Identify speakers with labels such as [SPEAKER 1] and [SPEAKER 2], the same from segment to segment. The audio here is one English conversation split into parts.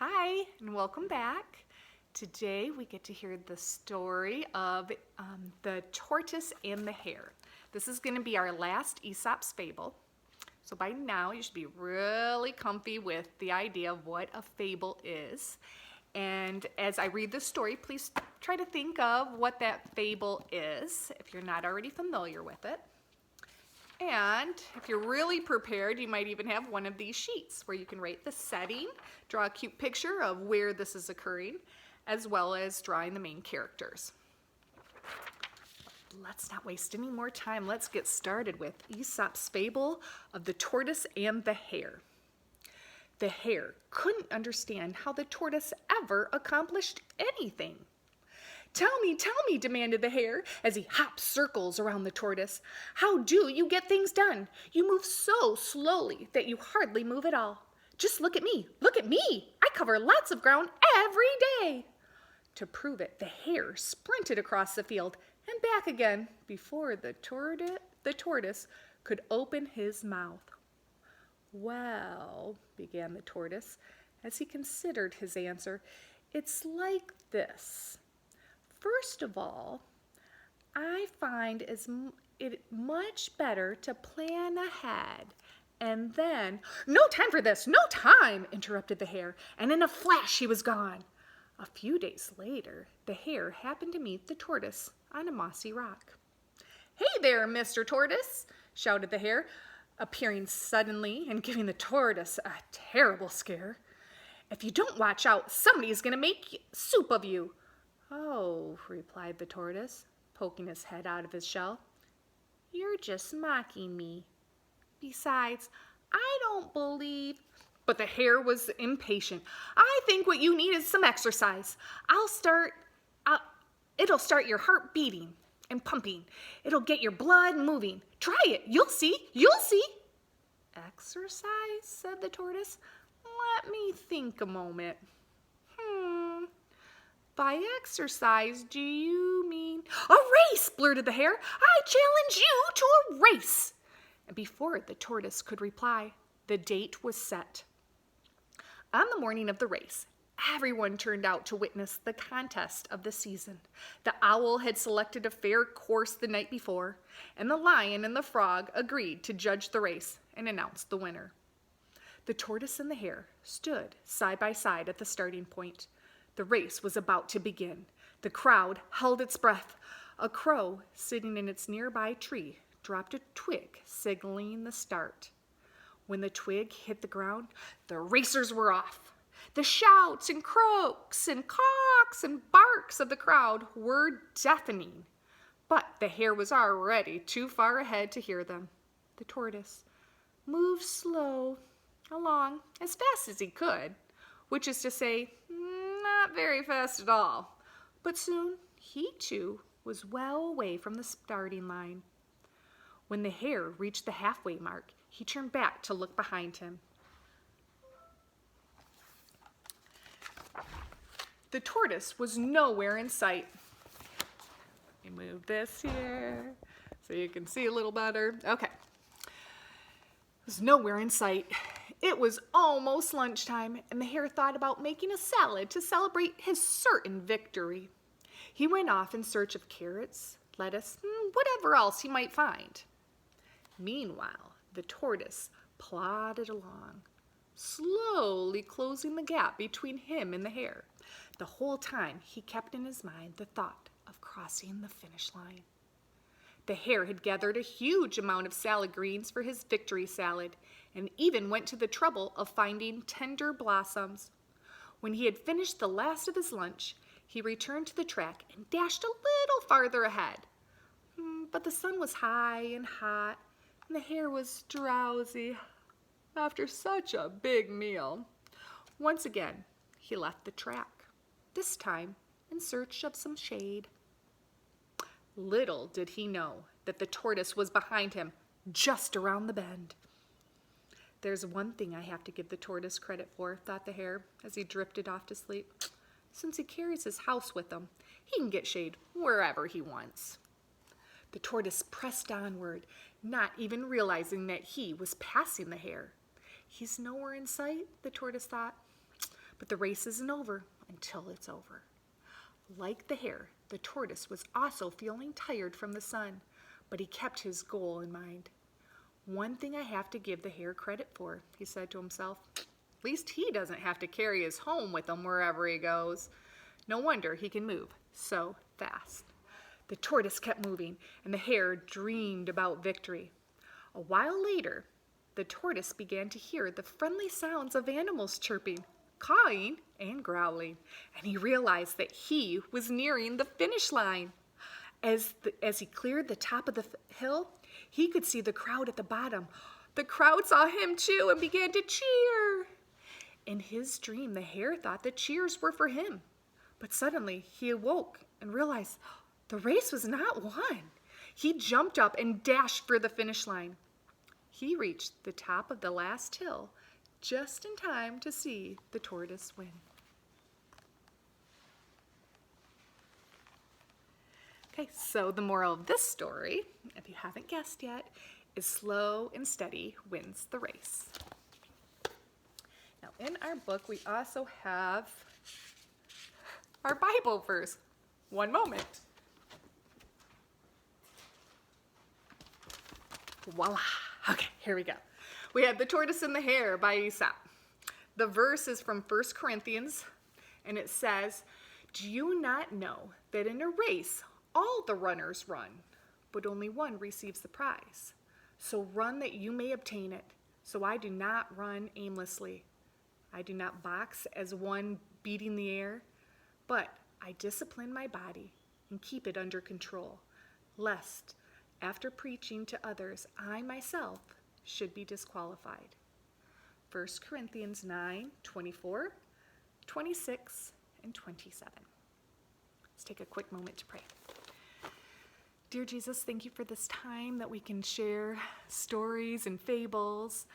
[SPEAKER 1] Hi, and welcome back. Today we get to hear the story of the tortoise and the hare. This is going to be our last Aesop's fable. So by now you should be really comfy with the idea of what a fable is. And as I read the story, please try to think of what that fable is if you're not already familiar with it. And if you're really prepared, you might even have one of these sheets where you can write the setting, draw a cute picture of where this is occurring, as well as drawing the main characters. Let's not waste any more time. Let's get started with Aesop's fable of the tortoise and the hare. The hare couldn't understand how the tortoise ever accomplished anything. Tell me, demanded the hare as he hopped circles around the tortoise. How do you get things done? You move so slowly that you hardly move at all. Just look at me. I cover lots of ground every day. To prove it, the hare sprinted across the field and back again before the tortoise could open his mouth. Well, began the tortoise as he considered his answer, it's like this. First of all, I find it much better to plan ahead. And then, no time for this, no time, interrupted the hare, and in a flash he was gone. A few days later, the hare happened to meet the tortoise on a mossy rock. Hey there, Mr. Tortoise, shouted the hare, appearing suddenly and giving the tortoise a terrible scare. If you don't watch out, somebody's going to make soup of you. Oh, replied the tortoise, poking his head out of his shell. You're just mocking me. Besides, I don't believe... But the hare was impatient. I think what you need is some exercise. It'll start your heart beating and pumping. It'll get your blood moving. Try it. You'll see. Exercise, said the tortoise. Let me think a moment. By exercise, do you mean... A race, blurted the hare. I challenge you to a race. And before the tortoise could reply, the date was set. On the morning of the race, everyone turned out to witness the contest of the season. The owl had selected a fair course the night before, and the lion and the frog agreed to judge the race and announce the winner. The tortoise and the hare stood side by side at the starting point. The race was about to begin. The crowd held its breath. A crow sitting in its nearby tree dropped a twig, signaling the start. When the twig hit the ground, the racers were off. The shouts and croaks and cocks and barks of the crowd were deafening. But the hare was already too far ahead to hear them. The tortoise moved slow along as fast as he could, which is to say, not very fast at all. But soon he too was well away from the starting line. When the hare reached the halfway mark, he turned back to look behind him. The tortoise was nowhere in sight. Let me move this here so you can see a little better. Okay. It was nowhere in sight. It was almost lunchtime, and the hare thought about making a salad to celebrate his certain victory. He went off in search of carrots, lettuce, and whatever else he might find. Meanwhile, the tortoise plodded along, slowly closing the gap between him and the hare. The whole time he kept in his mind the thought of crossing the finish line. The hare had gathered a huge amount of salad greens for his victory salad, and even went to the trouble of finding tender blossoms. When he had finished the last of his lunch, he returned to the track and dashed a little farther ahead. But the sun was high and hot, and the hare was drowsy after such a big meal. Once again, he left the track, this time in search of some shade. Little did he know that the tortoise was behind him, just around the bend. There's one thing I have to give the tortoise credit for, thought the hare as he drifted off to sleep. Since he carries his house with him, he can get shade wherever he wants. The tortoise pressed onward, not even realizing that he was passing the hare. He's nowhere in sight, the tortoise thought. But the race isn't over until it's over. Like the hare, the tortoise was also feeling tired from the sun, but he kept his goal in mind. One thing I have to give the hare credit for, he said to himself. At least he doesn't have to carry his home with him wherever he goes. No wonder he can move so fast. The tortoise kept moving, and the hare dreamed about victory. A while later, the tortoise began to hear the friendly sounds of animals chirping, cawing, and growling, and he realized that he was nearing the finish line. As he cleared the top of the hill, he could see the crowd at the bottom. The crowd saw him too and began to cheer. In his dream, the hare thought the cheers were for him. But suddenly he awoke and realized the race was not won. He jumped up and dashed for the finish line. He reached the top of the last hill just in time to see the tortoise win. Okay, so the moral of this story, if you haven't guessed yet, is slow and steady wins the race. Now, in our book, we also have our Bible verse. One moment. Voila. Okay, here we go. We have The Tortoise and the Hare by Aesop. The verse is from 1 Corinthians, and it says, "Do you not know that in a race all the runners run, but only one receives the prize? So run that you may obtain it. So I do not run aimlessly. I do not box as one beating the air, but I discipline my body and keep it under control, lest after preaching to others, I myself should be disqualified." 1 Corinthians 9:24, 26, and 27. Let's take a quick moment to pray. Dear Jesus, thank you for this time that we can share stories and fables.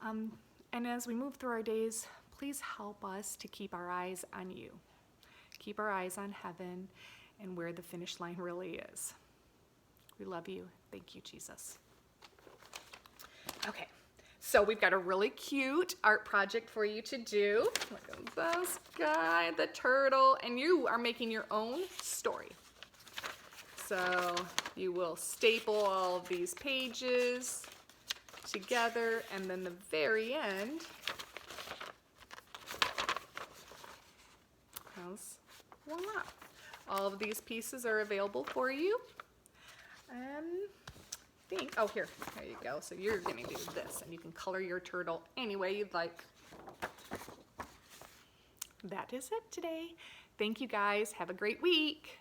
[SPEAKER 1] And as we move through our days, please help us to keep our eyes on you. Keep our eyes on heaven and where the finish line really is. We love you. Thank you, Jesus. Okay, so we've got a really cute art project for you to do. Look at this guy, the turtle, and you are making your own story. So you will staple all of these pages together, and then the very end has, voila. All of these pieces are available for you. Oh, here you go. So you're going to do this, and you can color your turtle any way you'd like. That is it today. Thank you guys. Have a great week.